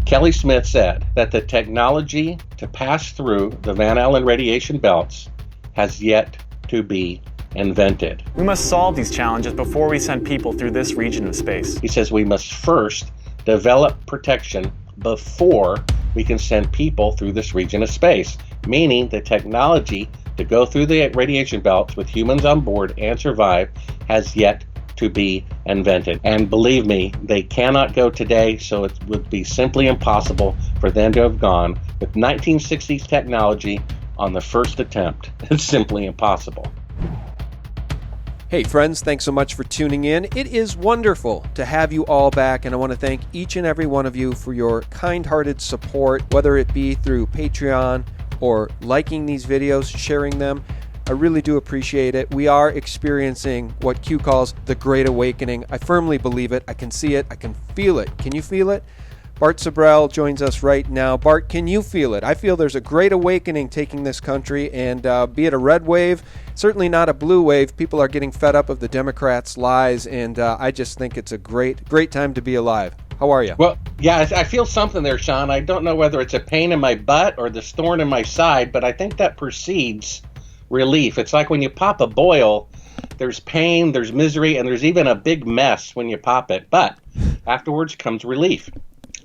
Kelly Smith said that the technology to pass through the Van Allen radiation belts has yet to be invented. We must solve these challenges before we send people through this region of space. He says we must first develop protection before we can send people through this region of space, meaning the technology to go through the radiation belts with humans on board and survive has yet to be invented. And believe me, they cannot go today, so it would be simply impossible for them to have gone with 1960s technology on the first attempt. It's simply impossible. Hey friends, thanks so much for tuning in. It is wonderful to have you all back, and I want to thank each and every one of you for your kind-hearted support, whether it be through Patreon or liking these videos, sharing them. I really do appreciate it. We are experiencing what Q calls the Great Awakening. I firmly believe it. I can see it. I can feel it. Can you feel it? Bart Sibrel joins us right now. Bart, can you feel it? I feel there's a great awakening taking this country, and be it a red wave, certainly not a blue wave. People are getting fed up of the Democrats' lies, and I just think it's a great time to be alive. How are you? Well, yeah, I feel something there, Sean. I don't know whether it's a pain in my butt or this thorn in my side, but I think that precedes relief. It's like when you pop a boil, there's pain, there's misery, and there's even a big mess when you pop it. But afterwards comes relief.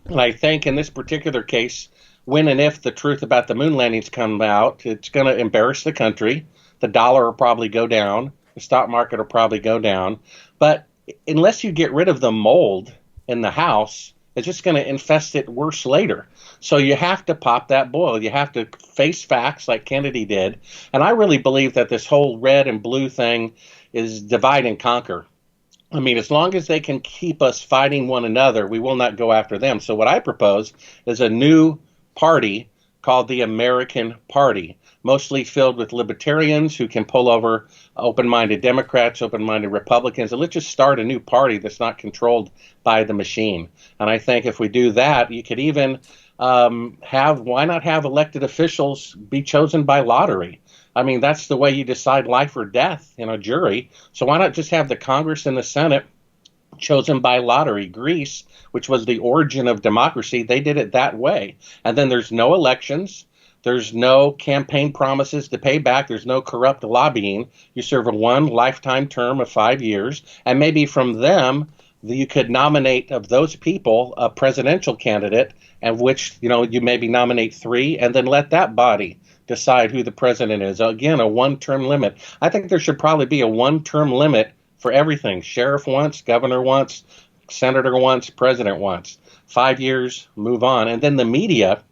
And I think in this particular case, when and if the truth about the moon landings come out, it's going to embarrass the country. The dollar will probably go down. The stock market will probably go down. But unless you get rid of the mold in the house, it's just going to infest it worse later. So you have to pop that boil. You have to face facts like Kennedy did. And I really believe that this whole red and blue thing is divide and conquer. I mean, as long as they can keep us fighting one another, we will not go after them. So what I propose is a new party called the American Party, mostly filled with libertarians who can pull over open-minded Democrats, open-minded Republicans, and let's just start a new party that's not controlled by the machine. And I think if we do that, you could even why not have elected officials be chosen by lottery? I mean, that's the way you decide life or death in a jury. So why not just have the Congress and the Senate chosen by lottery? Greece, which was the origin of democracy, they did it that way. And then there's no elections. There's no campaign promises to pay back. There's no corrupt lobbying. You serve a one lifetime term of 5 years. And maybe from them, you could nominate of those people a presidential candidate, and which, you maybe nominate 3, and then let that body decide who the president is. Again, a one-term limit. I think there should probably be a one-term limit for everything. Sheriff once, governor once, senator once, president once. 5 years, move on. And then the media,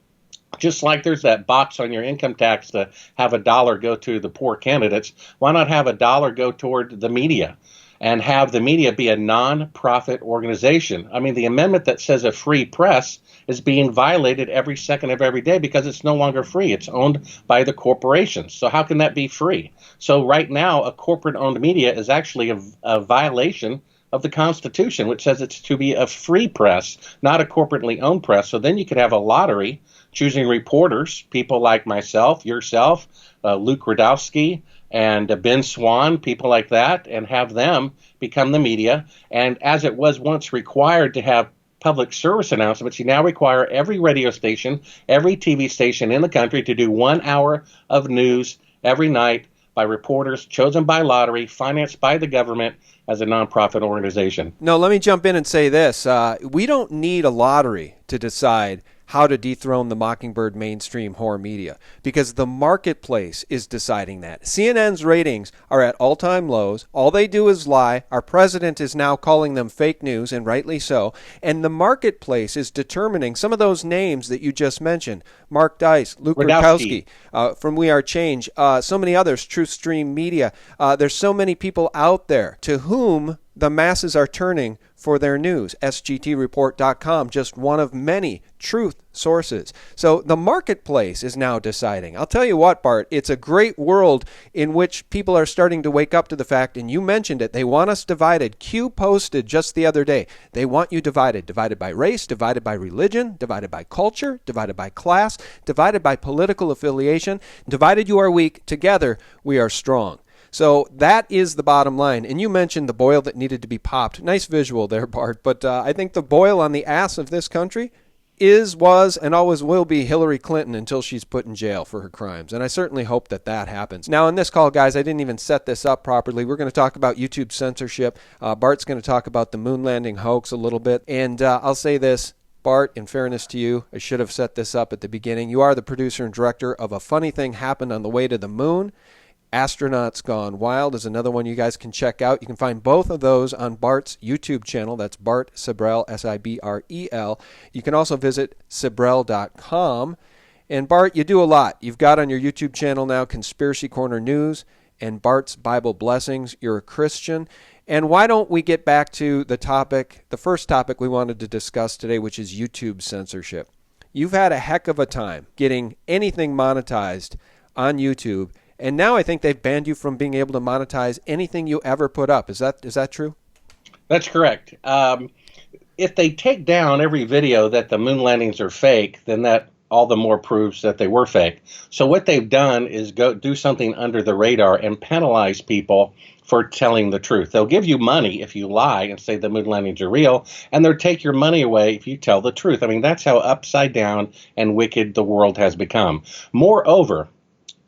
just like there's that box on your income tax to have $1 go to the poor candidates, why not have $1 go toward the media? And have the media be a non-profit organization. I mean, the amendment that says a free press is being violated every second of every day because it's no longer free. It's owned by the corporations. So how can that be free? So right now, a corporate-owned media is actually a violation of the Constitution, which says it's to be a free press, not a corporately owned press. So then you could have a lottery choosing reporters, people like myself, yourself, Luke Radowski, and Ben Swan, people like that, and have them become the media. And as it was once required to have public service announcements, you now require every radio station, every TV station in the country to do 1 hour of news every night by reporters chosen by lottery, financed by the government as a nonprofit organization. No, let me jump in and say this. We don't need a lottery to decide how to dethrone the Mockingbird mainstream horror media, because the marketplace is deciding that. CNN's ratings are at all-time lows. All they do is lie. Our president is now calling them fake news, and rightly so. And the marketplace is determining some of those names that you just mentioned. Mark Dice, Luke Radowski from We Are Change, so many others, Truth Stream Media. There's so many people out there to whom the masses are turning for their news. SGTreport.com, just one of many truth sources. So the marketplace is now deciding. I'll tell you what, Bart, it's a great world in which people are starting to wake up to the fact, and you mentioned it, they want us divided. Q posted just the other day, they want you divided by race, divided by religion, divided by culture, divided by class, divided by political affiliation. Divided you are weak, together we are strong. So that is the bottom line. And you mentioned the boil that needed to be popped. Nice visual there, Bart. But I think the boil on the ass of this country is, was, and always will be Hillary Clinton until she's put in jail for her crimes. And I certainly hope that that happens. Now, in this call, guys, I didn't even set this up properly. We're going to talk about YouTube censorship. Bart's going to talk about the moon landing hoax a little bit. And I'll say this, Bart, in fairness to you, I should have set this up at the beginning. You are the producer and director of A Funny Thing Happened on the Way to the Moon. Astronauts Gone Wild is another one you guys can check out. You can find both of those on Bart's YouTube channel. That's Bart Sibrel, Sibrel. You can also visit Sibrel.com. And Bart, you do a lot. You've got on your YouTube channel now Conspiracy Corner News and Bart's Bible Blessings. You're a Christian. And why don't we get back to the topic, the first topic we wanted to discuss today, which is YouTube censorship. You've had a heck of a time getting anything monetized on YouTube. And now I think they've banned you from being able to monetize anything you ever put up. Is that true? That's correct. If they take down every video that the moon landings are fake, then that all the more proves that they were fake. So what they've done is go do something under the radar and penalize people for telling the truth. They'll give you money if you lie and say the moon landings are real, and they'll take your money away if you tell the truth. I mean, that's how upside down and wicked the world has become. Moreover,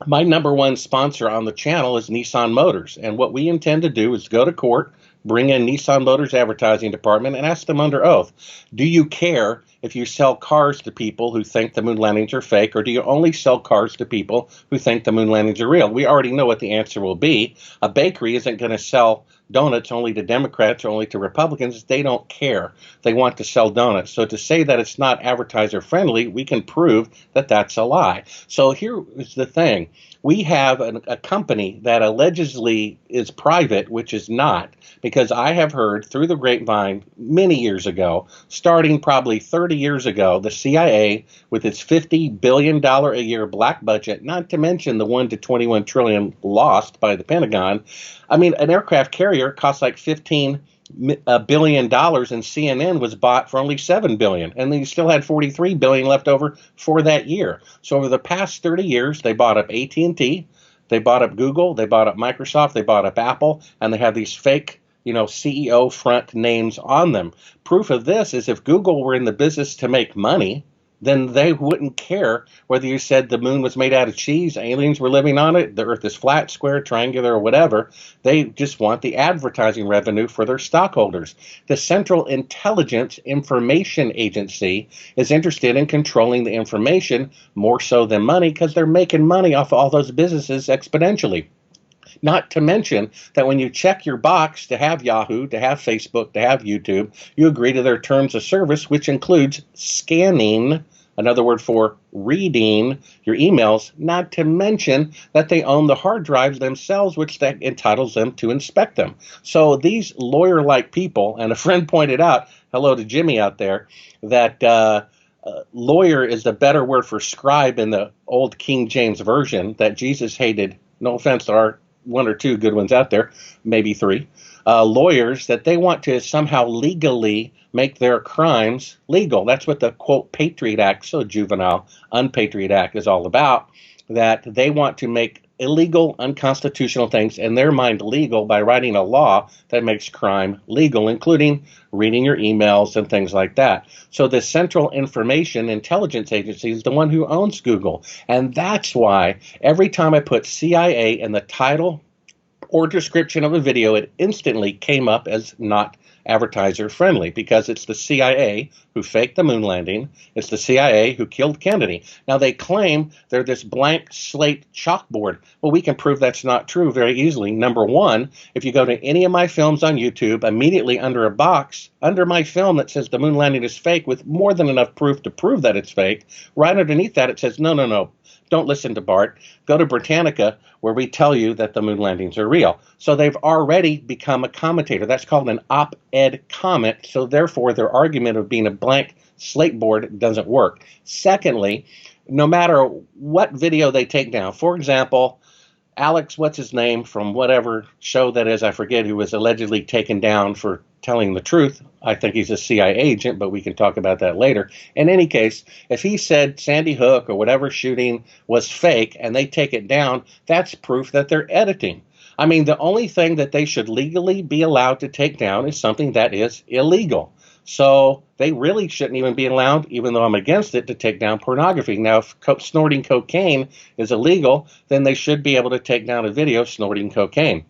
my number one sponsor on the channel is Nissan Motors, and what we intend to do is go to court, bring in Nissan Motors advertising department, and ask them under oath, do you care if you sell cars to people who think the moon landings are fake, or do you only sell cars to people who think the moon landings are real? We already know what the answer will be. A bakery isn't going to sell donuts only to Democrats or only to Republicans. They don't care. They want to sell donuts. So to say that it's not advertiser friendly, we can prove that that's a lie. So here is the thing. We have a company that allegedly is private, which is not, because I have heard through the grapevine many years ago, starting probably 30 years ago, the CIA, with its $50 billion a year black budget, not to mention the 1 to 21 trillion lost by the Pentagon. I mean, an aircraft carrier costs like $15 billion, and CNN was bought for only $7 billion, and then you still had $43 billion left over for that year. So over the past 30 years, they bought up AT&T, they bought up Google, they bought up Microsoft, they bought up Apple, and they have these fake, CEO front names on them. Proof of this is if Google were in the business to make money, then they wouldn't care whether you said the moon was made out of cheese, aliens were living on it, the earth is flat, square, triangular, or whatever. They just want the advertising revenue for their stockholders. The Central Intelligence Information Agency is interested in controlling the information more so than money because they're making money off all those businesses exponentially. Not to mention that when you check your box to have Yahoo, to have Facebook, to have YouTube, you agree to their terms of service, which includes scanning, another word for reading your emails, not to mention that they own the hard drives themselves, which that entitles them to inspect them. So these lawyer-like people, and a friend pointed out, hello to Jimmy out there, that lawyer is the better word for scribe in the old King James Version, that Jesus hated, no offense to our one or two good ones out there, maybe three, lawyers, that they want to somehow legally make their crimes legal. That's what the, quote, Patriot Act, so juvenile, unpatriot act is all about, that they want to make illegal, unconstitutional things in their mind legal by writing a law that makes crime legal, including reading your emails and things like that. So the Central Information Intelligence Agency is the one who owns Google. And that's why every time I put CIA in the title or description of a video, it instantly came up as not advertiser friendly, because it's the CIA who faked the moon landing. It's the CIA who killed Kennedy. Now they claim they're this blank slate chalkboard. Well, we can prove that's not true very easily. Number one, if you go to any of my films on YouTube, immediately under a box, under my film that says the moon landing is fake with more than enough proof to prove that it's fake, right underneath that it says, no, don't listen to Bart. Go to Britannica, where we tell you that the moon landings are real. So they've already become a commentator. That's called an op-ed comment. So therefore, their argument of being a blank slate board doesn't work. Secondly, no matter what video they take down, for example, Alex, what's his name, from whatever show that is, I forget, who was allegedly taken down for telling the truth. I think he's a CIA agent, but we can talk about that later. In any case, if he said Sandy Hook or whatever shooting was fake and they take it down, that's proof that they're editing. I mean, the only thing that they should legally be allowed to take down is something that is illegal. So they really shouldn't even be allowed, even though I'm against it, to take down pornography. Now, if snorting cocaine is illegal, then they should be able to take down a video snorting cocaine.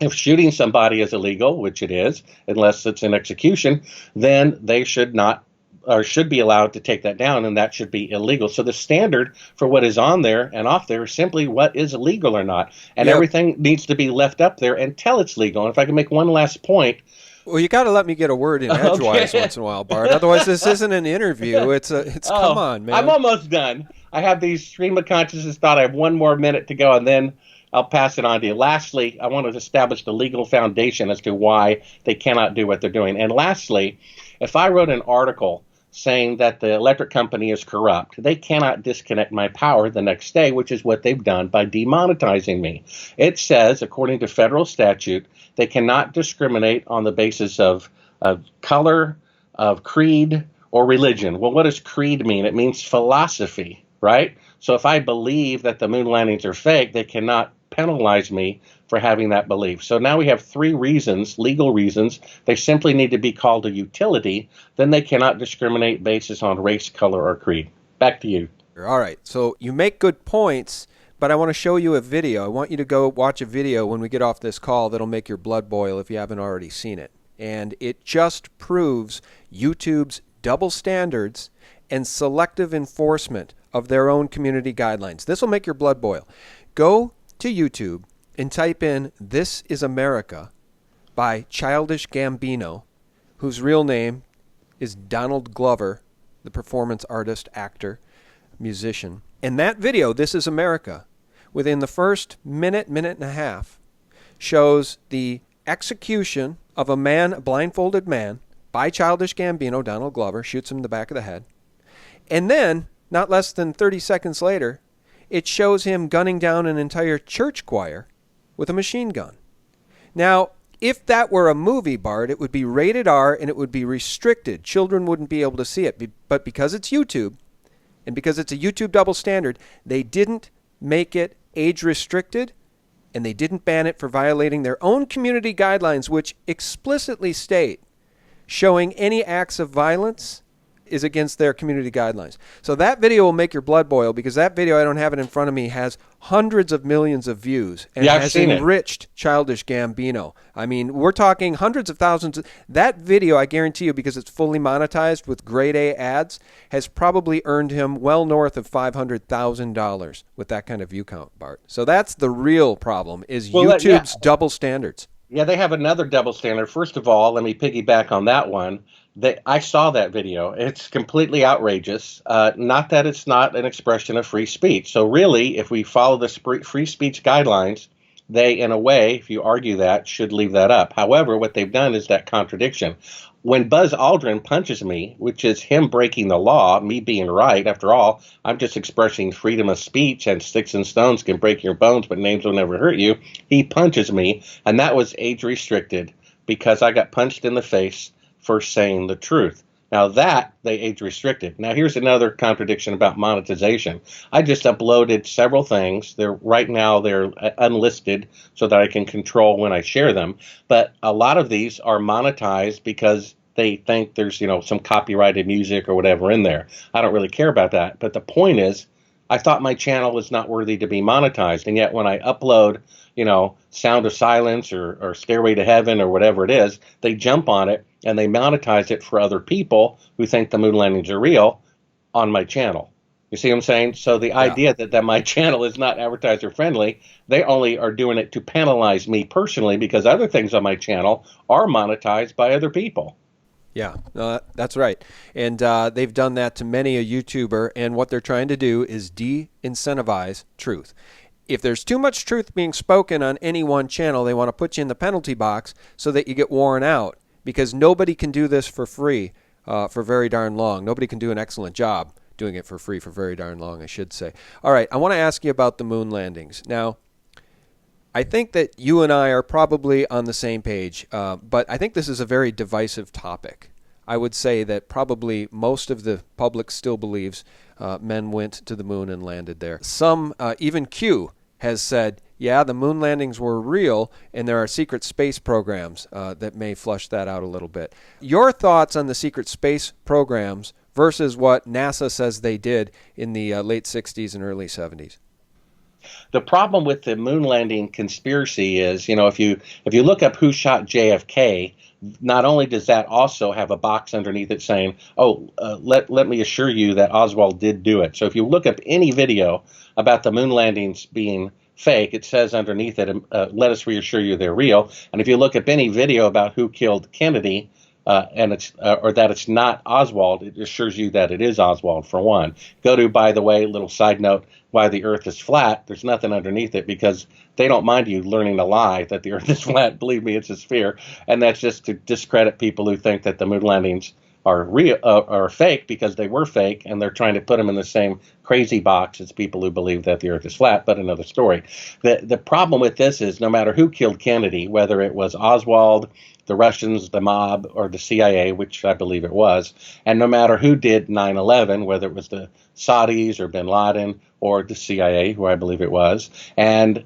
If shooting somebody is illegal, which it is, unless it's an execution, then they should not or should be allowed to take that down, and that should be illegal. So the standard for what is on there and off there is simply what is legal or not. And everything needs to be left up there until it's legal. And if I can make one last point. Well, you got to let me get a word in edgewise once in a while, Bart. Otherwise, this isn't an interview. It's come on, man. I'm almost done. I have these stream of consciousness thought. I have one more minute to go, and then I'll pass it on to you. Lastly, I want to establish the legal foundation as to why they cannot do what they're doing. And lastly, if I wrote an article saying that the electric company is corrupt, they cannot disconnect my power the next day, which is what they've done by demonetizing me. It says, according to federal statute, they cannot discriminate on the basis of color, of creed, or religion. Well, what does creed mean? It means philosophy, right? So if I believe that the moon landings are fake, they cannot penalize me for having that belief. So now we have 3 reasons, legal reasons. They simply need to be called a utility. Then they cannot discriminate basis on race, color, or creed. Back to you. All right. So you make good points, but I want to show you a video. I want you to go watch a video when we get off this call that'll make your blood boil if you haven't already seen it. And it just proves YouTube's double standards and selective enforcement of their own community guidelines. This will make your blood boil. Go to YouTube and type in "This is America" by Childish Gambino, whose real name is Donald Glover, the performance artist, actor, musician. And that video, "This is America," within the first minute and a half, shows the execution of a blindfolded man, by Childish Gambino. Donald Glover shoots him in the back of the head. And then, not less than 30 seconds later, it shows him gunning down an entire church choir with a machine gun. Now, if that were a movie, Bart, it would be rated R and it would be restricted. Children wouldn't be able to see it. But because it's YouTube, and because it's a YouTube double standard, they didn't make it age restricted, and they didn't ban it for violating their own community guidelines, which explicitly state showing any acts of violence is against their community guidelines. So that video will make your blood boil, because that video, I don't have it in front of me, has hundreds of millions of views and has enriched Childish Gambino. I mean, we're talking hundreds of thousands. That video, I guarantee you, because it's fully monetized with grade A ads, has probably earned him well north of $500,000 with that kind of view count, Bart. So that's the real problem, is YouTube's double standards. Yeah, they have another double standard. First of all, let me piggyback on that one. I saw that video. It's completely outrageous. Not that it's not an expression of free speech. So really, if we follow the free speech guidelines, they, in a way, if you argue that, should leave that up. However, what they've done is that contradiction. When Buzz Aldrin punches me, which is him breaking the law, me being right, after all, I'm just expressing freedom of speech, and sticks and stones can break your bones, but names will never hurt you. He punches me, and that was age restricted because I got punched in the face for saying the truth. Now that they age restricted. Now here's another contradiction about monetization. I just uploaded several things. Right now they're unlisted so that I can control when I share them. But a lot of these are monetized because they think there's, some copyrighted music or whatever in there. I don't really care about that. But the point is, I thought my channel was not worthy to be monetized. And yet when I upload, Sound of Silence or Stairway to Heaven or whatever it is, they jump on it and they monetize it for other people who think the moon landings are real on my channel. You see what I'm saying? So the idea that my channel is not advertiser friendly, they only are doing it to penalize me personally, because other things on my channel are monetized by other people. Yeah, that's right. And they've done that to many a YouTuber, and what they're trying to do is de-incentivize truth. If there's too much truth being spoken on any one channel, they want to put you in the penalty box so that you get worn out, because nobody can do this for free for very darn long. Nobody can do an excellent job doing it for free for very darn long, I should say. All right, I want to ask you about the moon landings. Now, I think that you and I are probably on the same page, but I think this is a very divisive topic. I would say that probably most of the public still believes men went to the moon and landed there. Some, even Q, has said, yeah, the moon landings were real, and there are secret space programs that may flush that out a little bit. Your thoughts on the secret space programs versus what NASA says they did in the late 60s and early 70s? The problem with the moon landing conspiracy is, if you look up who shot JFK, not only does that also have a box underneath it saying, let me assure you that Oswald did do it. So if you look up any video about the moon landings being fake, it says underneath it, let us reassure you they're real. And if you look up any video about who killed Kennedy, and that it's not Oswald, it assures you that it is Oswald, for one. Go to, by the way, little side note, why the Earth is flat. There's nothing underneath it, because they don't mind you learning a lie that the Earth is flat. Believe me, it's a sphere. And that's just to discredit people who think that the moon landings are real, are fake, because they were fake, and they're trying to put them in the same crazy box as people who believe that the Earth is flat. But another story. The problem with this is, no matter who killed Kennedy, whether it was Oswald, the Russians, the mob, or the CIA, which I believe it was, and no matter who did 9/11, whether it was the Saudis or bin Laden or the CIA, who I believe it was, and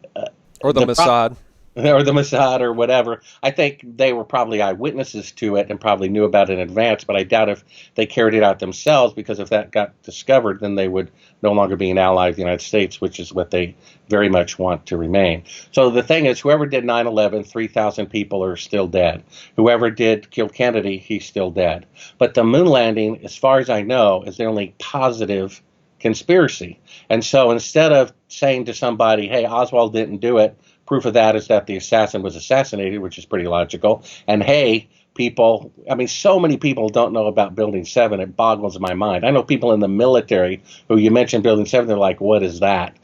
or the Mossad. Or the Mossad or whatever, I think they were probably eyewitnesses to it and probably knew about it in advance, but I doubt if they carried it out themselves, because if that got discovered, then they would no longer be an ally of the United States, which is what they very much want to remain. So the thing is, whoever did 9/11, 3,000 people are still dead. Whoever did kill Kennedy, he's still dead. But the moon landing, as far as I know, is the only positive conspiracy. And so instead of saying to somebody, hey, Oswald didn't do it, proof of that is that the assassin was assassinated, which is pretty logical. And hey, people, so many people don't know about Building 7. It boggles my mind. I know people in the military who, you mentioned Building 7, they're like, what is that?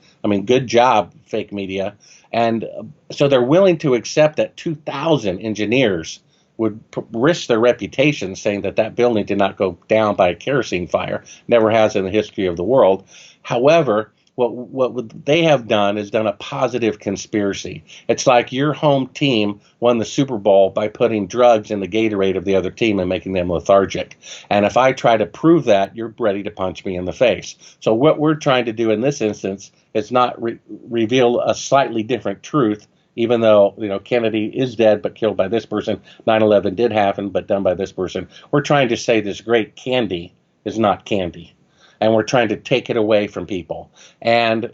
Good job, fake media. And so they're willing to accept that 2,000 engineers would risk their reputation saying that building did not go down by a kerosene fire. Never has in the history of the world. However, what they have done is done a positive conspiracy. It's like your home team won the Super Bowl by putting drugs in the Gatorade of the other team and making them lethargic. And if I try to prove that, you're ready to punch me in the face. So what we're trying to do in this instance is not reveal a slightly different truth, even though Kennedy is dead but killed by this person. 9/11 did happen but done by this person. We're trying to say this great candy is not candy. And we're trying to take it away from people. And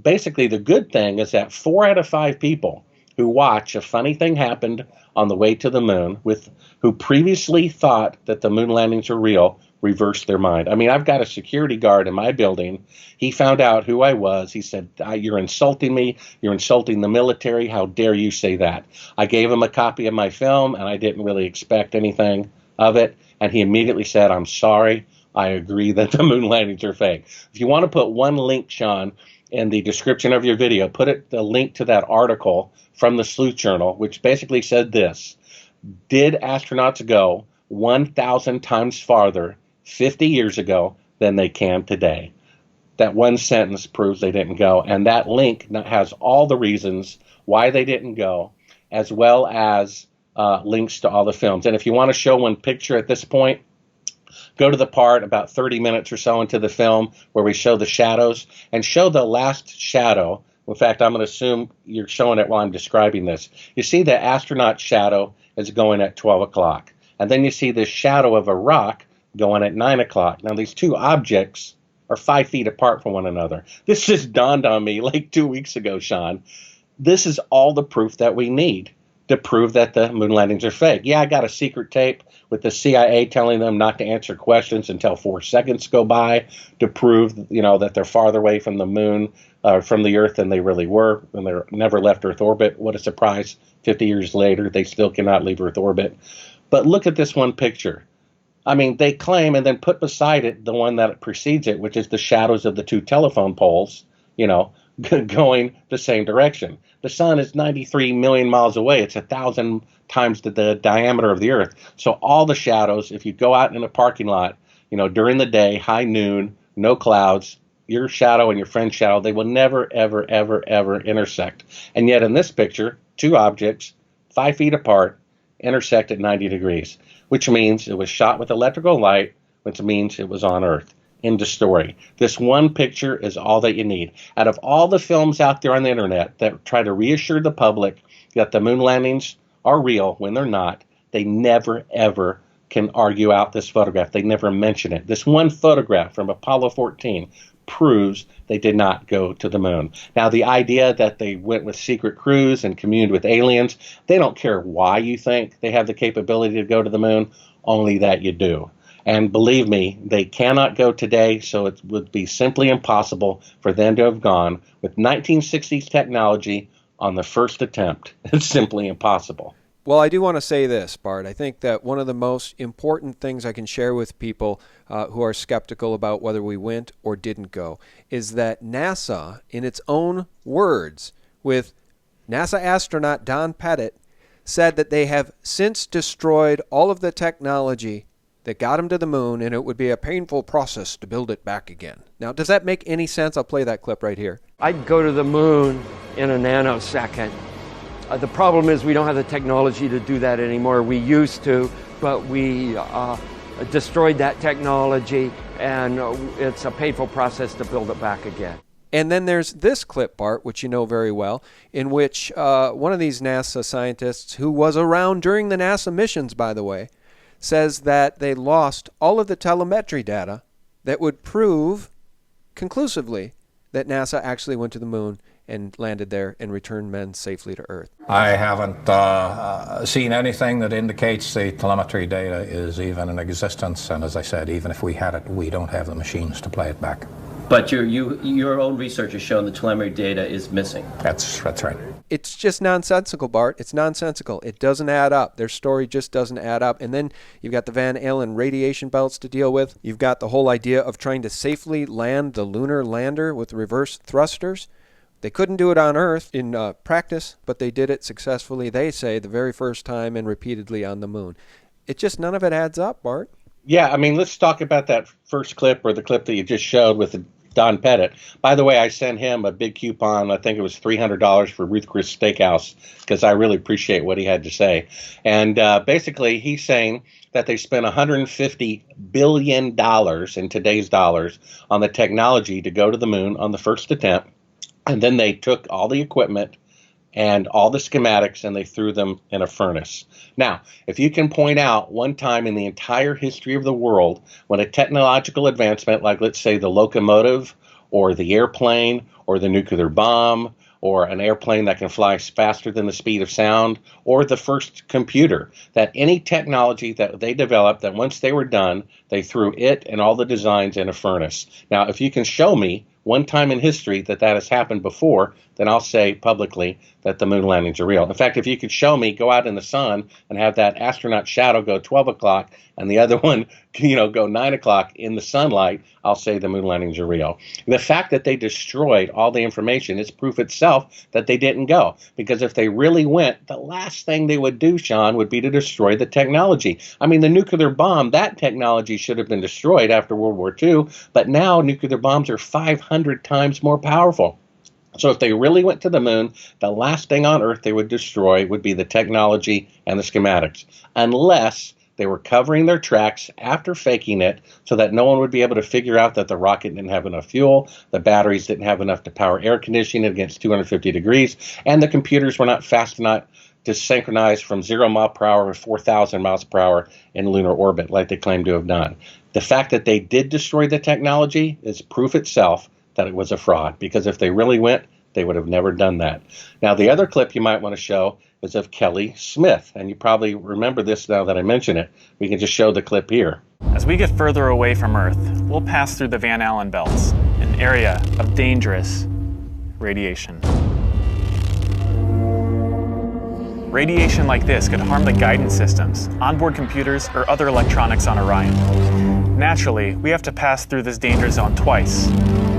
basically the good thing is that 4 out of 5 people who watch a funny thing happened on the way to the moon, who previously thought that the moon landings are real, reversed their mind. I've got a security guard in my building. He found out who I was. He said, you're insulting me. You're insulting the military. How dare you say that? I gave him a copy of my film, and I didn't really expect anything of it. And he immediately said, I'm sorry. I agree that the moon landings are fake. If you want to put one link, Sean, in the description of your video, put the link to that article from the Sleuth Journal, which basically said this: did astronauts go 1,000 times farther 50 years ago than they can today? That one sentence proves they didn't go. And that link has all the reasons why they didn't go, as well as links to all the films. And if you want to show one picture at this point, go to the part about 30 minutes or so into the film where we show the shadows, and show the last shadow. In fact, I'm going to assume you're showing it while I'm describing this. You see the astronaut shadow is going at 12 o'clock. And then you see the shadow of a rock going at 9 o'clock. Now, these two objects are 5 feet apart from one another. This just dawned on me like 2 weeks ago, Sean. This is all the proof that we need to prove that the moon landings are fake. Yeah, I got a secret tape with the CIA telling them not to answer questions until 4 seconds go by to prove, that they're farther away from the moon, from the Earth than they really were, and they never left Earth orbit. What a surprise. 50 years later, they still cannot leave Earth orbit. But look at this one picture. They claim, and then put beside it the one that precedes it, which is the shadows of the 2 telephone poles, going the same direction. The sun is 93 million miles away. It's 1,000 times the diameter of the Earth. So all the shadows, if you go out in a parking lot, during the day, high noon, no clouds, your shadow and your friend's shadow, they will never, ever, ever, ever intersect. And yet in this picture, 2 objects, 5 feet apart, intersect at 90 degrees, which means it was shot with electrical light, which means it was on Earth. End of story. This one picture is all that you need. Out of all the films out there on the internet that try to reassure the public that the moon landings are real when they're not, they never, ever can argue out this photograph. They never mention it. This one photograph from Apollo 14 proves they did not go to the moon. Now, the idea that they went with secret crews and communed with aliens, they don't care why you think they have the capability to go to the moon, only that you do. And believe me, they cannot go today, so it would be simply impossible for them to have gone with 1960s technology on the first attempt. It's simply impossible. Well, I do want to say this, Bart. I think that one of the most important things I can share with people who are skeptical about whether we went or didn't go is that NASA, in its own words, with NASA astronaut Don Pettit, said that they have since destroyed all of the technology that got him to the moon, and it would be a painful process to build it back again. Now, does that make any sense? I'll play that clip right here. I'd go to the moon in a nanosecond. The problem is we don't have the technology to do that anymore. We used to, but we destroyed that technology, and it's a painful process to build it back again. And then there's this clip, Bart, which you know very well, in which one of these NASA scientists, who was around during the NASA missions, by the way, says that they lost all of the telemetry data that would prove conclusively that NASA actually went to the moon and landed there and returned men safely to Earth. I haven't seen anything that indicates the telemetry data is even in existence, and as I said, even if we had it, we don't have the machines to play it back. But your own research has shown the telemetry data is missing. That's right. It's just nonsensical, Bart. It's nonsensical. It doesn't add up. Their story just doesn't add up. And then you've got the Van Allen radiation belts to deal with. You've got the whole idea of trying to safely land the lunar lander with reverse thrusters. They couldn't do it on Earth in practice, but they did it successfully, they say, the very first time and repeatedly on the moon. It just, none of it adds up, Bart. Yeah, I mean, let's talk about that first clip, or the clip that you just showed with Don Pettit. By the way, I sent him a big coupon. I think it was $300 for Ruth Chris Steakhouse, because I really appreciate what he had to say. And basically, he's saying that they spent $150 billion in today's dollars on the technology to go to the moon on the first attempt. And then they took all the equipment and all the schematics and they threw them in a furnace. Now, if you can point out one time in the entire history of the world when a technological advancement, like let's say the locomotive or the airplane or the nuclear bomb or an airplane that can fly faster than the speed of sound, or the first computer, that any technology that they developed, that once they were done, they threw it and all the designs in a furnace. Now, if you can show me one time in history that has happened before, then I'll say publicly that the moon landings are real. In fact, if you could show me, go out in the sun and have that astronaut shadow go 12 o'clock and the other one, go 9 o'clock in the sunlight, I'll say the moon landings are real. The fact that they destroyed all the information is proof itself that they didn't go. Because if they really went, the last thing they would do, Sean, would be to destroy the technology. I mean, the nuclear bomb, that technology should have been destroyed after World War II, but now nuclear bombs are 500 times more powerful. So if they really went to the moon, the last thing on Earth they would destroy would be the technology and the schematics, unless they were covering their tracks after faking it so that no one would be able to figure out that the rocket didn't have enough fuel, the batteries didn't have enough to power air conditioning against 250 degrees, and the computers were not fast enough to synchronize from 0 mile per hour to 4,000 miles per hour in lunar orbit like they claim to have done. The fact that they did destroy the technology is proof itself that it was a fraud, because if they really went, they would have never done that. Now, the other clip you might want to show is of Kelly Smith, and you probably remember this now that I mention it. We can just show the clip here. As we get further away from Earth, we'll pass through the Van Allen belts, an area of dangerous radiation. Radiation like this could harm the guidance systems, onboard computers, or other electronics on Orion. Naturally, we have to pass through this danger zone twice,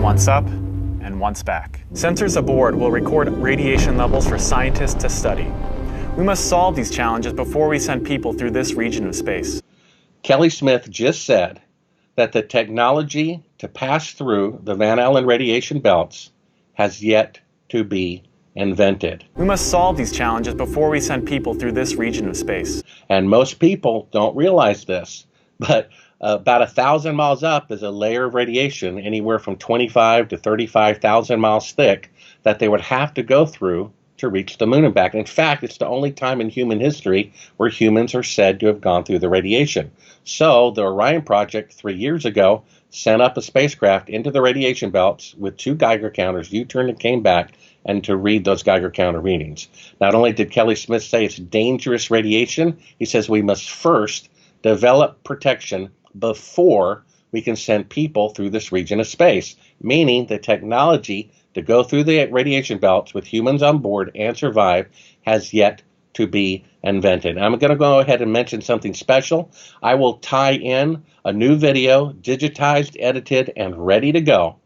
once up and once back. Sensors aboard will record radiation levels for scientists to study. We must solve these challenges before we send people through this region of space. Kelly Smith just said that the technology to pass through the Van Allen radiation belts has yet to be invented. We must solve these challenges before we send people through this region of space. And most people don't realize this. But about 1,000 miles up is a layer of radiation, anywhere from 25 to 35,000 miles thick, that they would have to go through to reach the moon and back. In fact, it's the only time in human history where humans are said to have gone through the radiation. So the Orion project 3 years ago sent up a spacecraft into the radiation belts with 2 Geiger counters, U-turned and came back, and to read those Geiger counter readings. Not only did Kelly Smith say it's dangerous radiation, he says we must first develop protection before we can send people through this region of space, meaning the technology to go through the radiation belts with humans on board and survive has yet to be invented. I'm going to go ahead and mention something special. I will tie in a new video, digitized, edited, and ready to go,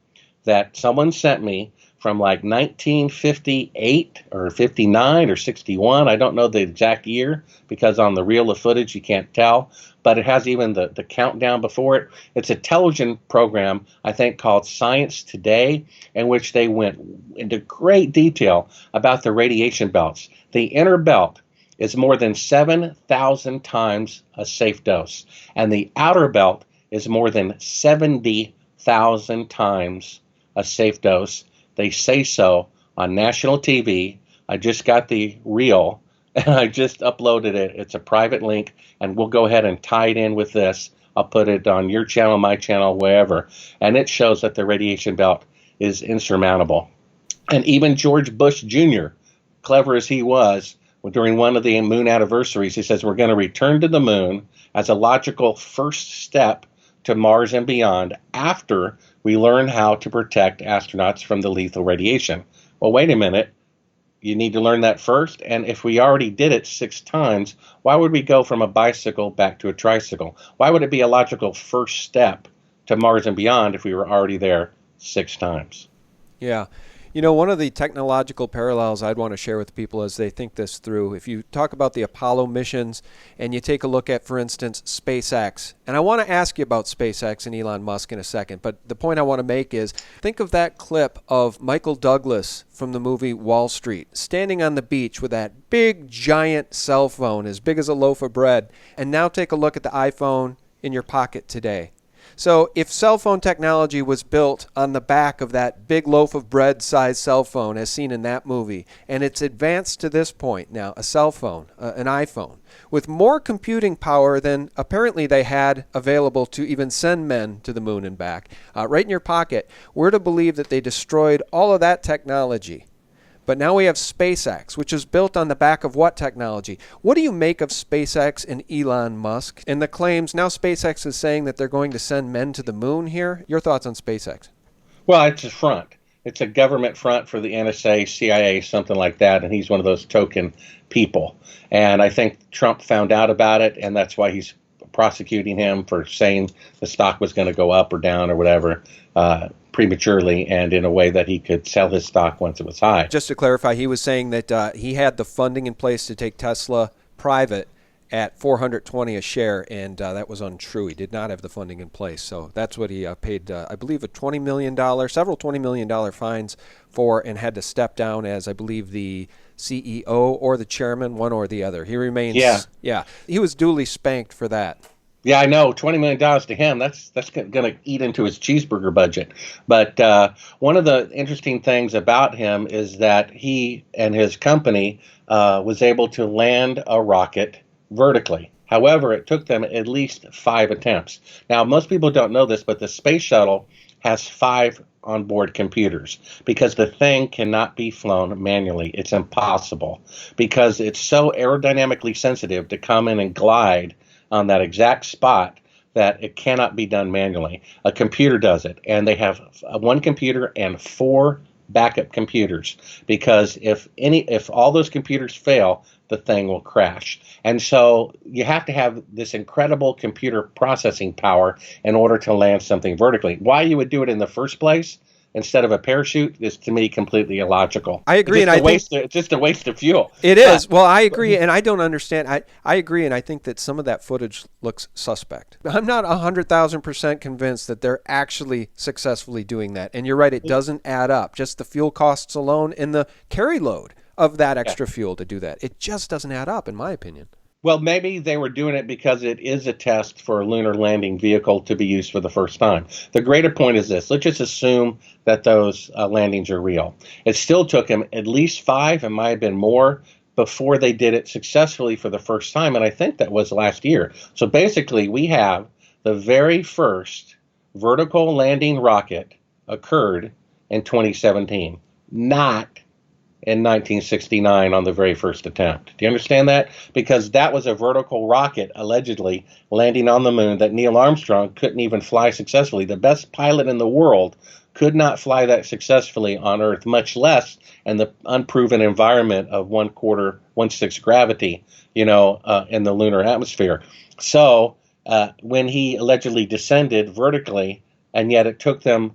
that someone sent me from like 1958 or 59 or 61. I don't know the exact year because on the reel of footage you can't tell, but it has even the countdown before it. It's a television program, I think, called Science Today, in which they went into great detail about the radiation belts. The inner belt is more than 7,000 times a safe dose, and the outer belt is more than 70,000 times a safe dose. They say so on national TV. I just got the reel and I just uploaded it. It's a private link, and we'll go ahead and tie it in with this. I'll put it on your channel, my channel, wherever. And it shows that the radiation belt is insurmountable. And even George Bush Jr., clever as he was, during one of the moon anniversaries, he says we're going to return to the moon as a logical first step to Mars and beyond after we learn how to protect astronauts from the lethal radiation. Well, wait a minute. You need to learn that first. And if we already did it 6 times, why would we go from a bicycle back to a tricycle? Why would it be a logical first step to Mars and beyond if we were already there 6 times? Yeah. You know, one of the technological parallels I'd want to share with people as they think this through, if you talk about the Apollo missions and you take a look at, for instance, SpaceX, and I want to ask you about SpaceX and Elon Musk in a second, but the point I want to make is, think of that clip of Michael Douglas from the movie Wall Street, standing on the beach with that big, giant cell phone as big as a loaf of bread, and now take a look at the iPhone in your pocket today. So if cell phone technology was built on the back of that big loaf of bread sized cell phone as seen in that movie, and it's advanced to this point now, a cell phone, an iPhone, with more computing power than apparently they had available to even send men to the moon and back, right in your pocket, we're to believe that they destroyed all of that technology. But now we have SpaceX, which is built on the back of what technology? What do you make of SpaceX and Elon Musk and the claims? Now SpaceX is saying that they're going to send men to the moon here. Your thoughts on SpaceX? Well, it's a front. It's a government front for the NSA, CIA, something like that, and he's one of those token people. And I think Trump found out about it, and that's why he's prosecuting him for saying the stock was going to go up or down or whatever prematurely and in a way that he could sell his stock once it was high. Just to clarify, he was saying that he had the funding in place to take Tesla private at $420 a share, and that was untrue. He did not have the funding in place. So that's what he paid, I believe, several $20 million fines for, and had to step down as, I believe, the CEO or the chairman, one or the other. He remains. Yeah. He was duly spanked for that. Yeah, I know. $20 million to him, that's going to eat into his cheeseburger budget. But one of the interesting things about him is that he and his company was able to land a rocket vertically. However, it took them at least 5 attempts. Now, most people don't know this, but the space shuttle has 5 onboard computers because the thing cannot be flown manually. It's impossible because it's so aerodynamically sensitive to come in and glide on that exact spot that it cannot be done manually. A computer does it, and they have 1 computer and 4 backup computers because if all those computers fail, the thing will crash. And so you have to have this incredible computer processing power in order to land something vertically. Why you would do it in the first place instead of a parachute is, to me, completely illogical. I agree, it's just a waste of fuel. It is. Well, I agree, and I don't understand. I agree, and I think that some of that footage looks suspect. I'm not 100,000% convinced that they're actually successfully doing that. And you're right, it doesn't add up. Just the fuel costs alone and the carry load of that extra fuel to do that. It just doesn't add up, in my opinion. Well, maybe they were doing it because it is a test for a lunar landing vehicle to be used for the first time. The greater point is this. Let's just assume that those landings are real. It still took them at least 5, and might have been more, before they did it successfully for the first time, and I think that was last year. So basically, we have the very first vertical landing rocket occurred in 2017, not in 1969 on the very first attempt. Do you understand that? Because that was a vertical rocket allegedly landing on the moon that Neil Armstrong couldn't even fly successfully. The best pilot in the world could not fly that successfully on Earth, much less in the unproven environment of 1/6 gravity, in the lunar atmosphere. So when he allegedly descended vertically, and yet it took them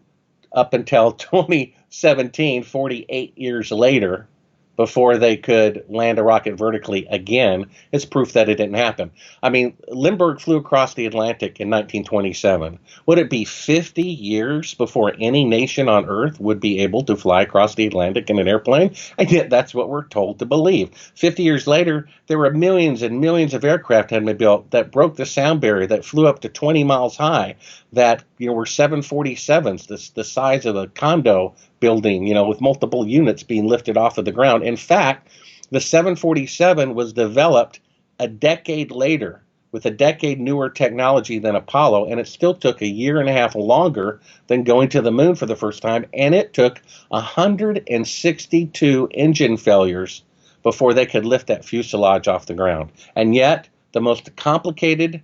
up until 2017, 48 years later, before they could land a rocket vertically again, it's proof that it didn't happen. I mean, Lindbergh flew across the Atlantic in 1927. Would it be 50 years before any nation on Earth would be able to fly across the Atlantic in an airplane? And yet that's what we're told to believe. 50 years later, there were millions and millions of aircraft had been built that broke the sound barrier, that flew up to 20 miles high, that were 747s, the size of a condo building, with multiple units being lifted off of the ground. In fact, the 747 was developed a decade later with a decade newer technology than Apollo, and it still took a year and a half longer than going to the moon for the first time, and it took 162 engine failures before they could lift that fuselage off the ground. And yet, the most complicated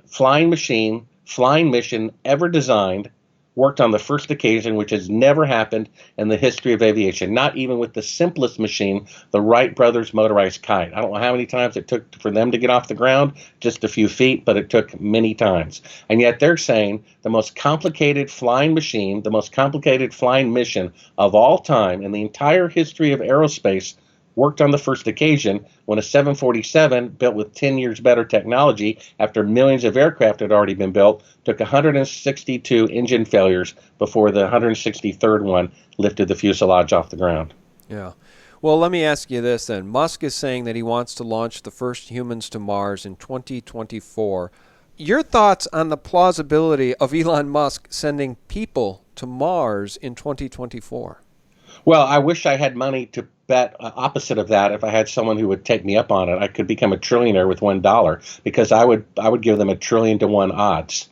flying mission ever designed worked on the first occasion, which has never happened in the history of aviation, not even with the simplest machine, the Wright brothers motorized kite. I don't know how many times it took for them to get off the ground, just a few feet, but it took many times. And yet they're saying the most complicated flying machine, the most complicated flying mission of all time in the entire history of aerospace worked on the first occasion when a 747 built with 10 years better technology after millions of aircraft had already been built took 162 engine failures before the 163rd one lifted the fuselage off the ground. Yeah. Well, let me ask you this then. Musk is saying that he wants to launch the first humans to Mars in 2024. Your thoughts on the plausibility of Elon Musk sending people to Mars in 2024? Well, I wish I had money to bet opposite of that. If I had someone who would take me up on it, I could become a trillionaire with $1, because I would give them 1,000,000,000 to 1 odds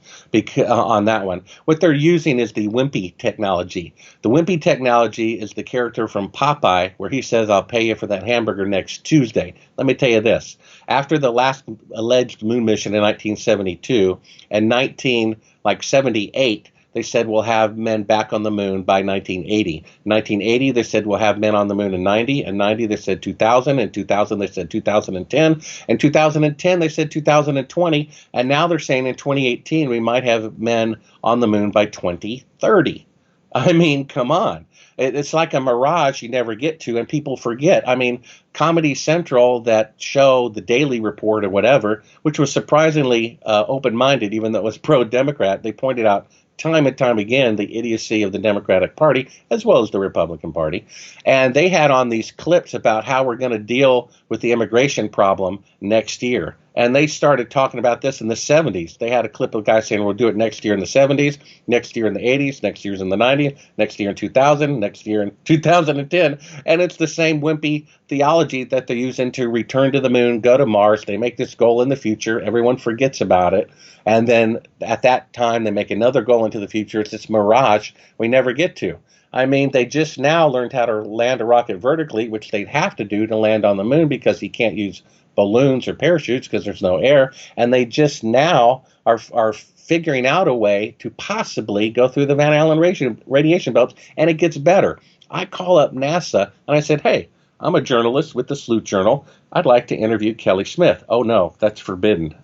on that one. What they're using is the wimpy technology. The wimpy technology is the character from Popeye where he says, "I'll pay you for that hamburger next Tuesday." Let me tell you this. After the last alleged moon mission in 1972 and 1978, they said we'll have men back on the moon by 1980. 1980, they said we'll have men on the moon in 90. And 90, they said 2000. And 2000, they said 2010. And 2010, they said 2020. And now they're saying in 2018, we might have men on the moon by 2030. I mean, come on. It's like a mirage you never get to, and people forget. I mean, Comedy Central, that show, The Daily Report or whatever, which was surprisingly open-minded, even though it was pro-Democrat, they pointed out time and time again the idiocy of the Democratic Party as well as the Republican Party. And they had on these clips about how we're going to deal with the immigration problem next year. And they started talking about this in the 70s. They had a clip of guys saying we'll do it next year in the 70s, next year in the 80s, next year in the 90s, next year in 2000, next year in 2010. And it's the same wimpy theology that they're using to return to the moon, go to Mars. They make this goal in the future. Everyone forgets about it. And then at that time, they make another goal into the future. It's this mirage we never get to. I mean, they just now learned how to land a rocket vertically, which they'd have to do to land on the moon because you can't use balloons or parachutes because there's no air. And they just now are figuring out a way to possibly go through the Van Allen radiation belts, and it gets better. I call up NASA and I said, "Hey, I'm a journalist with the Sleuth Journal. I'd like to interview Kelly Smith." "Oh, no, that's forbidden."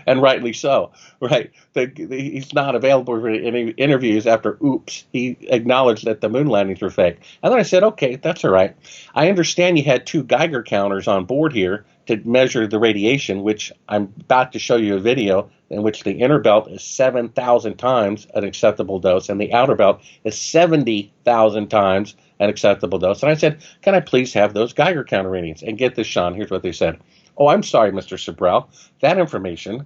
And rightly so, right? He's not available for any interviews after, oops, he acknowledged that the moon landings were fake. And then I said, okay, that's all right. I understand you had 2 Geiger counters on board here to measure the radiation, which I'm about to show you a video in which the inner belt is 7,000 times an acceptable dose and the outer belt is 70,000 times an acceptable dose. And I said, can I please have those Geiger counter readings? And get this, Sean, here's what they said. "Oh, I'm sorry, Mr. Sibrel, that information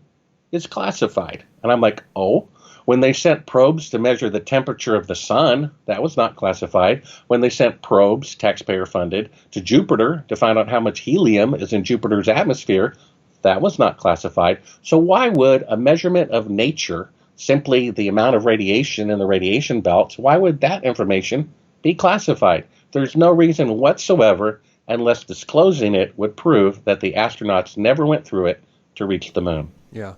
is classified." And I'm like, "Oh, when they sent probes to measure the temperature of the sun, that was not classified. When they sent probes, taxpayer funded, to Jupiter to find out how much helium is in Jupiter's atmosphere, that was not classified. So why would a measurement of nature, simply the amount of radiation in the radiation belts, why would that information be classified? There's no reason whatsoever, unless disclosing it would prove that the astronauts never went through it to reach the moon." Yeah.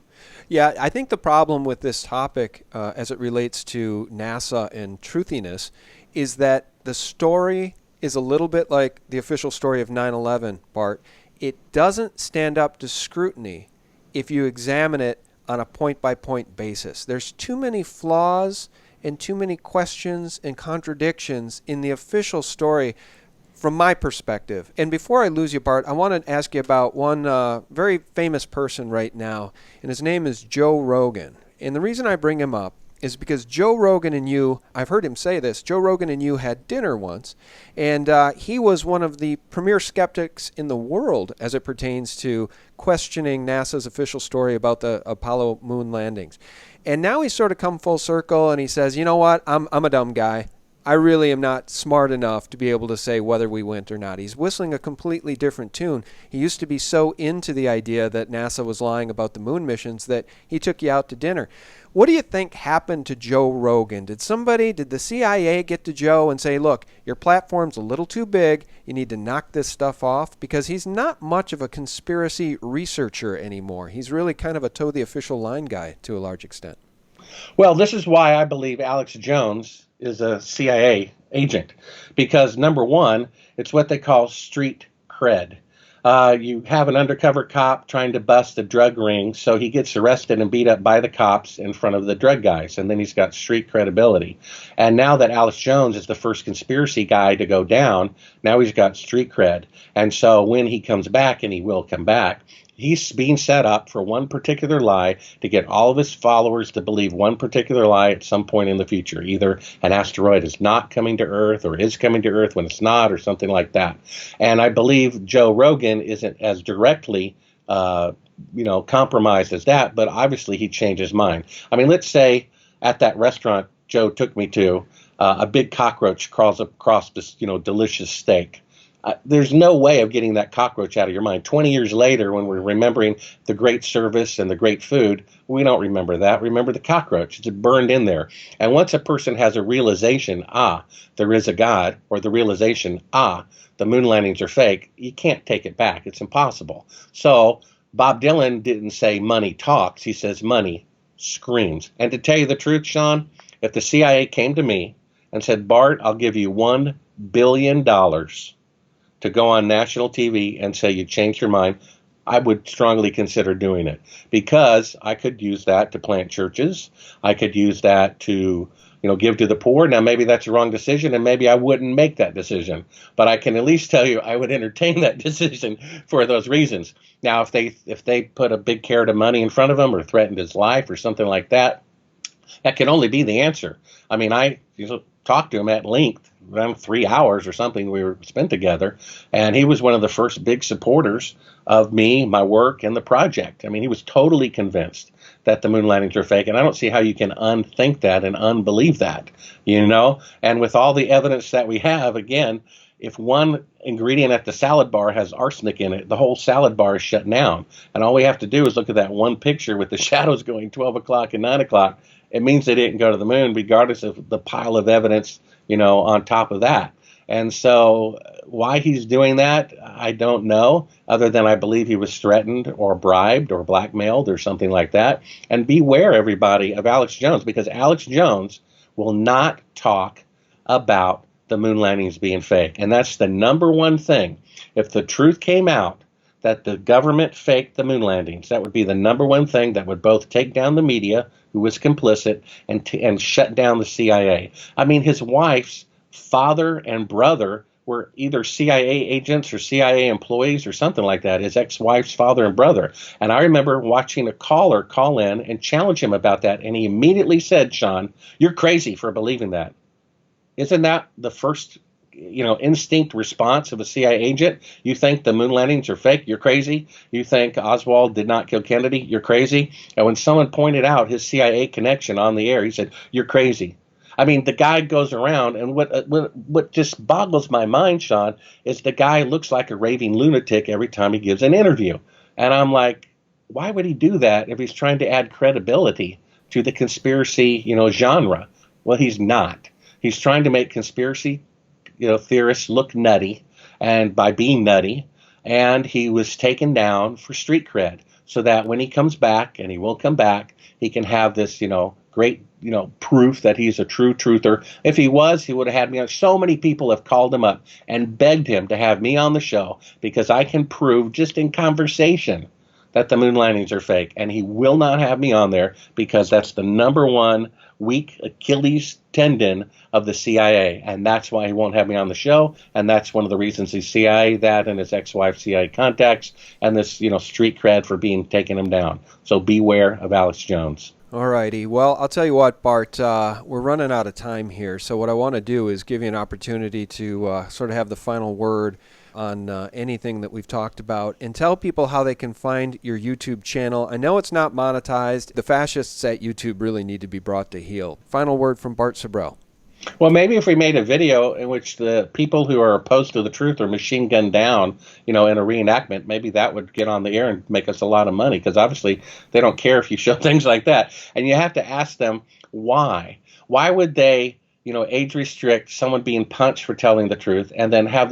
Yeah, I think the problem with this topic as it relates to NASA and truthiness is that the story is a little bit like the official story of 9/11, Bart. It doesn't stand up to scrutiny if you examine it on a point-by-point basis. There's too many flaws and too many questions and contradictions in the official story from my perspective. And before I lose you, Bart, I want to ask you about one very famous person right now, and his name is Joe Rogan. And the reason I bring him up is because Joe Rogan and you, I've heard him say this, Joe Rogan and you had dinner once, and he was one of the premier skeptics in the world as it pertains to questioning NASA's official story about the Apollo moon landings. And now he's sort of come full circle, and he says, you know what, I'm a dumb guy. I really am not smart enough to be able to say whether we went or not. He's whistling a completely different tune. He used to be so into the idea that NASA was lying about the moon missions that he took you out to dinner. What do you think happened to Joe Rogan? Did the CIA get to Joe and say, look, your platform's a little too big, you need to knock this stuff off? Because he's not much of a conspiracy researcher anymore. He's really kind of a toe the official line guy to a large extent. Well, this is why I believe Alex Jones is a CIA agent, because number one, it's what they call street cred. You have an undercover cop trying to bust a drug ring, so he gets arrested and beat up by the cops in front of the drug guys, and then he's got street credibility. And now that Alex Jones is the first conspiracy guy to go down, now he's got street cred. And so when he comes back, and he will come back, he's being set up for one particular lie to get all of his followers to believe one particular lie at some point in the future. Either an asteroid is not coming to Earth or is coming to Earth when it's not, or something like that. And I believe Joe Rogan isn't as directly compromised as that, but obviously he changed his mind. I mean, let's say at that restaurant Joe took me to, a big cockroach crawls across this, delicious steak. There's no way of getting that cockroach out of your mind. 20 years later, when we're remembering the great service and the great food, we don't remember that. Remember the cockroach. It's burned in there. And once a person has a realization, there is a God, or the realization, the moon landings are fake, you can't take it back. It's impossible. So Bob Dylan didn't say money talks. He says money screams. And to tell you the truth, Sean, if the CIA came to me and said, Bart, I'll give you $1 billion to go on national TV and say you changed your mind, I would strongly consider doing it, because I could use that to plant churches. I could use that to, give to the poor. Now, maybe that's a wrong decision, and maybe I wouldn't make that decision. But I can at least tell you I would entertain that decision for those reasons. Now, if they put a big carrot of money in front of him or threatened his life or something like that, that can only be the answer. I mean, I talked to him at length, around 3 hours or something we were spent together, and he was one of the first big supporters of me, my work, and the project. I mean, he was totally convinced that the moon landings are fake, and I don't see how you can unthink that and unbelieve that, And with all the evidence that we have, again, if one ingredient at the salad bar has arsenic in it, the whole salad bar is shut down. And all we have to do is look at that one picture with the shadows going 12 o'clock and 9 o'clock. It means they didn't go to the moon, regardless of the pile of evidence, on top of that. And so why he's doing that, I don't know, other than I believe he was threatened or bribed or blackmailed or something like that. And beware, everybody, of Alex Jones, because Alex Jones will not talk about the moon landings being fake. And that's the number one thing. If the truth came out that the government faked the moon landings, that would be the number one thing that would both take down the media, who was complicit, and shut down the CIA. I mean, his wife's father and brother were either CIA agents or CIA employees or something like that, his ex-wife's father and brother. And I remember watching a caller call in and challenge him about that, and he immediately said, Sean, you're crazy for believing that. Isn't that the first instinct response of a CIA agent. You think the moon landings are fake? You're crazy. You think Oswald did not kill Kennedy? You're crazy. And when someone pointed out his CIA connection on the air, he said, "You're crazy." I mean, the guy goes around, and what just boggles my mind, Sean, is the guy looks like a raving lunatic every time he gives an interview. And I'm like, why would he do that if he's trying to add credibility to the conspiracy, genre? Well, he's not. He's trying to make conspiracy, theorists look nutty, and by being nutty, and he was taken down for street cred, so that when he comes back, and he will come back, he can have this, great, proof that he's a true truther. If he was, he would have had me on. So many people have called him up and begged him to have me on the show because I can prove just in conversation that the moon landings are fake, and he will not have me on there because that's the number one weak Achilles tendon of the CIA, and that's why he won't have me on the show, and that's one of the reasons he's CIA, that and his ex-wife CIA contacts, and this, street cred for being taking him down. So beware of Alex Jones. All righty. Well, I'll tell you what, Bart, we're running out of time here, so what I want to do is give you an opportunity to sort of have the final word on anything that we've talked about, and tell people how they can find your YouTube channel. I know it's not monetized. The fascists at YouTube really need to be brought to heel. Final word from Bart Sibrel. Well, maybe if we made a video in which the people who are opposed to the truth are machine gunned down, in a reenactment, maybe that would get on the air and make us a lot of money, because obviously they don't care if you show things like that. And you have to ask them why. Why would they, age restrict someone being punched for telling the truth, and then have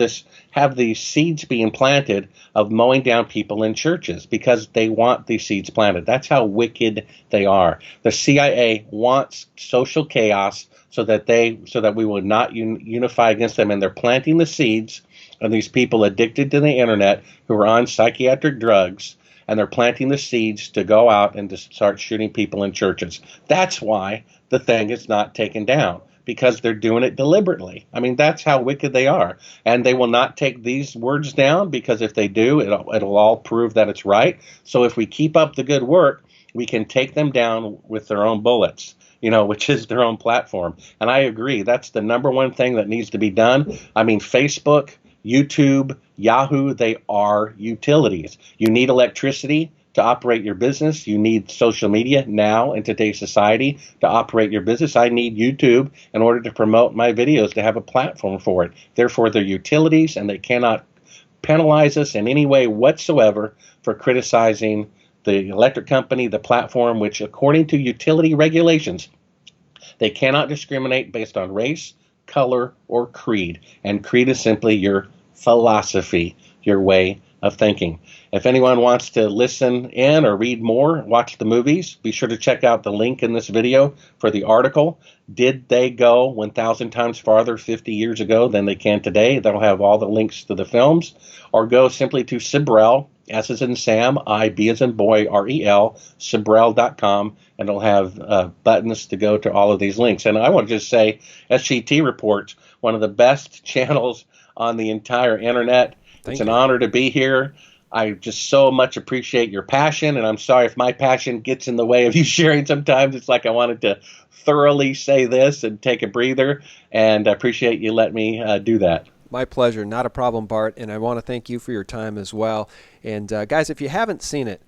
these seeds being planted of mowing down people in churches because they want these seeds planted? That's how wicked they are. The CIA wants social chaos so that we will not unify against them, and they're planting the seeds of these people addicted to the internet who are on psychiatric drugs, and they're planting the seeds to go out and to start shooting people in churches. That's why the thing is not taken down, because they're doing it deliberately. I mean, that's how wicked they are. And they will not take these words down, because if they do, it'll all prove that it's right. So if we keep up the good work, we can take them down with their own bullets, which is their own platform. And I agree, that's the number one thing that needs to be done. I mean, Facebook, YouTube, Yahoo, they are utilities. You need electricity to operate your business. You need social media now in today's society to operate your business. I need YouTube in order to promote my videos, to have a platform for it. Therefore, they're utilities, and they cannot penalize us in any way whatsoever for criticizing the electric company, the platform, which according to utility regulations, they cannot discriminate based on race, color, or creed. And creed is simply your philosophy, your way of thinking. If anyone wants to listen in or read more, watch the movies, be sure to check out the link in this video for the article. Did they go 1,000 times farther 50 years ago than they can today? That'll have all the links to the films. Or go simply to Sibrel, S as in Sam, I, B as in boy, R-E-L, Sibrel.com, and it'll have buttons to go to all of these links. And I want to just say, SGT Reports, one of the best channels on the entire internet. It's an honor to be here. I just so much appreciate your passion, and I'm sorry if my passion gets in the way of you sharing sometimes. It's like I wanted to thoroughly say this and take a breather, and I appreciate you letting me do that. My pleasure. Not a problem, Bart, and I want to thank you for your time as well. And guys, if you haven't seen it,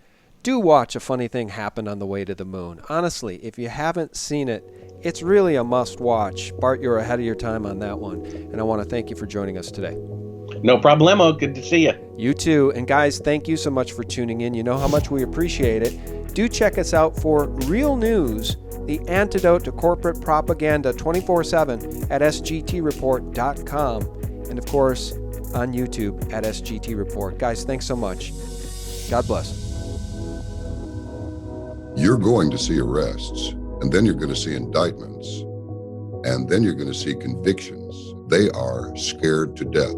do watch A Funny Thing Happened on the Way to the Moon. Honestly, if you haven't seen it, it's really a must-watch. Bart, you're ahead of your time on that one, and I want to thank you for joining us today. No problemo. Good to see you. You too. And guys, thank you so much for tuning in. You know how much we appreciate it. Do check us out for real news, the antidote to corporate propaganda 24/7 at SGTreport.com. And of course, on YouTube at SGT Report. Guys, thanks so much. God bless. You're going to see arrests, and then you're going to see indictments, and then you're going to see convictions. They are scared to death.